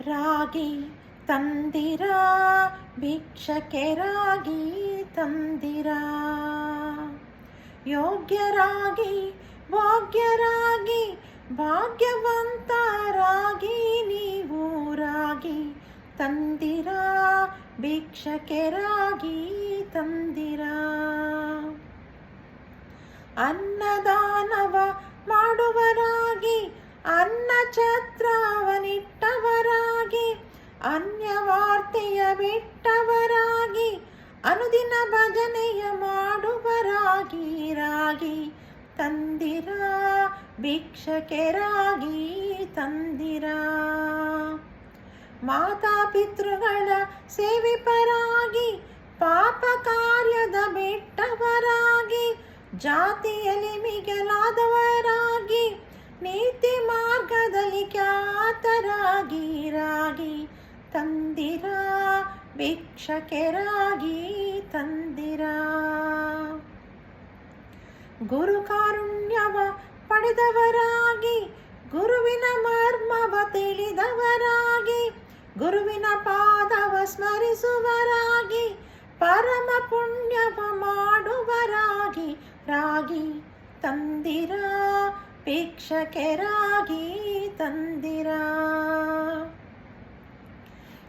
ರಾಗಿ ತಂದಿರ ಭಿಕ್ಷಕ್ಕೆ ರಾಗಿ ತಂದಿರ. ಯೋಗ್ಯರಾಗಿ ಭಾಗ್ಯರಾಗಿ ಭಾಗ್ಯವಂತರಾಗಿ ನೀವು ರಾಗಿ ತಂದಿರ ಭಿಕ್ಷಕ್ಕೆ ರಾಗಿ ತಂದಿರ. ಅನ್ನದಾನವ ಮಾಡುವರಾಗಿ ಅನ್ನ ಛತ್ರವನಿಟ್ಟವರಾಗಿ ಅನ್ಯವಾರ್ತೆಯ ಬಿಟ್ಟವರಾಗಿ ಅನುದಿನ ಭಜನೆಯ ಮಾಡುವರಾಗಿ ರಾಗಿ ತಂದಿರ ಭಿಕ್ಷಕ್ಕೆ ರಾಗಿ ತಂದಿರ. ಮಾತಾಪಿತೃಗಳ ಸೇವಿಪರಾಗಿ ಪಾಪ ಕಾರ್ಯದ ಬಿಟ್ಟವರಾಗಿ ಜಾತಿಯಲ್ಲಿ ಮಿಗಿಲಾದವರಾಗಿ ನೀತಿ ಮಾರ್ಗದಲ್ಲಿ ಖ್ಯಾತರಾಗಿ ರಾಗಿ ತಂದಿರ ಭಿಕ್ಷಕ್ಕೆ ರಾಗಿ ತಂದಿರ. ಗುರು ಕಾರುಣ್ಯವ ಪಡೆದವರಾಗಿ ಗುರುವಿನ ಮರ್ಮವ ತಿಳಿದವರಾಗಿ ಗುರುವಿನ ಪಾದವ ಸ್ಮರಿಸುವರಾಗಿ ಪರಮ ಪುಣ್ಯವ ಮಾಡುವರಾಗಿ ರಾಗಿ ತಂದಿರ ಭಿಕ್ಷಕ್ಕೆ ರಾಗಿ ತಂದಿರ.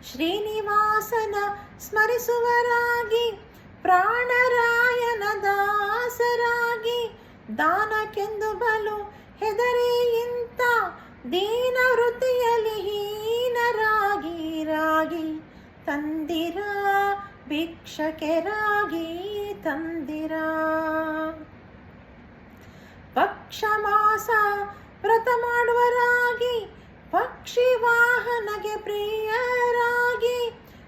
ಶ್ರೀನಿವಾಸನ ಸ್ಮರಿಸುವರಾಗಿ ಪ್ರಾಣರಾಯನ ದಾಸರಾಗಿ ದಾನಕ್ಕೆಂದು ಬಲು ಹೆದರಿ ಇಂಥ ದೀನ ವೃತ್ತಿಯಲ್ಲಿ ಹೀನರಾಗಿ ರಾಗಿ ತಂದಿರ ಭಿಕ್ಷಕ್ಕೆ ರಾಗಿ ತಂದಿರ. ಪಕ್ಷ ಮಾಸ ವ್ರತ ಮಾಡುವರಾಗಿ ಪಕ್ಷಿ ವಾಹನಗೆ ಪ್ರಿಯರಾಗಿ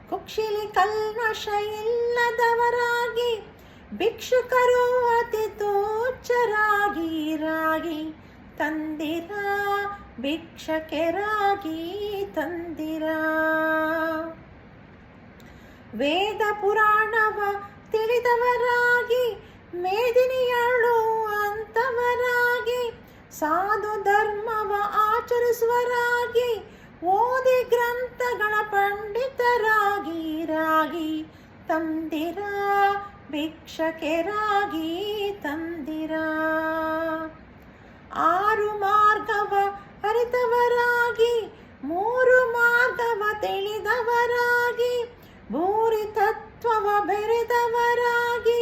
ಕುಕ್ಷಿಲಿ ಕಲ್ಮಶ ಇಲ್ಲದವರಾಗಿ ಭಿಕ್ಷುಕರು ಅತಿ ತುಚ್ಛರಾಗಿ ರಾಗಿ ತಂದಿರ ಭಿಕ್ಷಕ್ಕೆ ರಾಗಿ ತಂದಿರ. ವೇದ ಪುರಾಣವ ತಿಳಿದವರಾಗಿ ಮೇದಿನಿಯಳು ಅಂತವರಾಗಿ ಸಾಧು ಧರ್ಮವ ಆಚರಿಸುವರಾಗಿ ಓದಿ ಗ್ರಂಥಗಳ ಪಂಡಿತರಾಗಿ ರಾಗಿ ತಂದಿರ ಭಿಕ್ಷಕ್ಕೆ ರಾಗಿ ತಂದಿರ. ಆರು ಮಾರ್ಗವ ಅರಿತವರಾಗಿ ಮೂರು ಮಾರ್ಗವ ತಿಳಿದವರಾಗಿ ಭೂರಿ ತತ್ವವ ಬೆರೆದವರಾಗಿ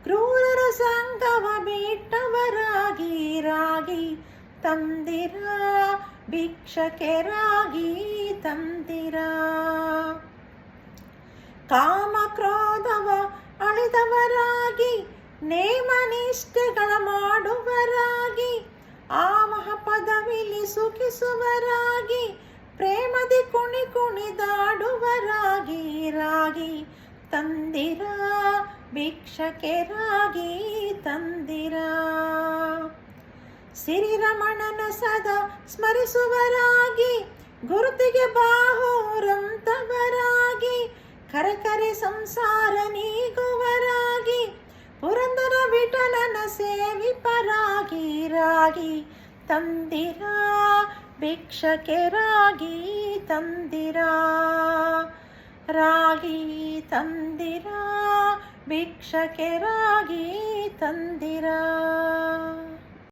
ಕ್ರೂರರ ಸಂಗವ ಬಿಟ್ಟವರಾಗಿ ರಾಗಿ ತಂದಿರ ಭಿಕ್ಷಕ್ಕೆ ರಾಗಿ ತಂದಿರ. ಕಾಮ ಕ್ರೋಧವ ಅಳಿದವರಾಗಿ ನೇಮ ನಿಷ್ಠೆಗಳ ಮಾಡುವರಾಗಿ ಆ ಮಹಾಪದವಿಲಿ ಸುಖಿಸುವರಾಗಿ ಪ್ರೇಮದಿ ಕುಣಿದಾಡುವರಾಗಿ ರಾಗಿ ತಂದಿರ ಭಿಕ್ಷಕ್ಕೆ ರಾಗಿ ತಂದಿರ. ಶ್ರೀರಮಣನ ಸದಾ ಸ್ಮರಿಸುವರಾಗಿ ಗುರುತಿಗೆ ಬಾಹುರಂತವರಾಗಿ ಕರೆ ಸಂಸಾರ ನೀಗುವರಾಗಿ ಪುರಂದರ ವಿಠಲನ ಸೇವಿಪರಾಗಿ ರಾಗಿ ತಂದಿರ ಭಿಕ್ಷಕ್ಕೆ ರಾಗಿ ತಂದಿರ. ರಾಗಿ ತಂದಿರ ಭಿಕ್ಷಕ್ಕೆ ರಾಗಿ ತಂದಿರ.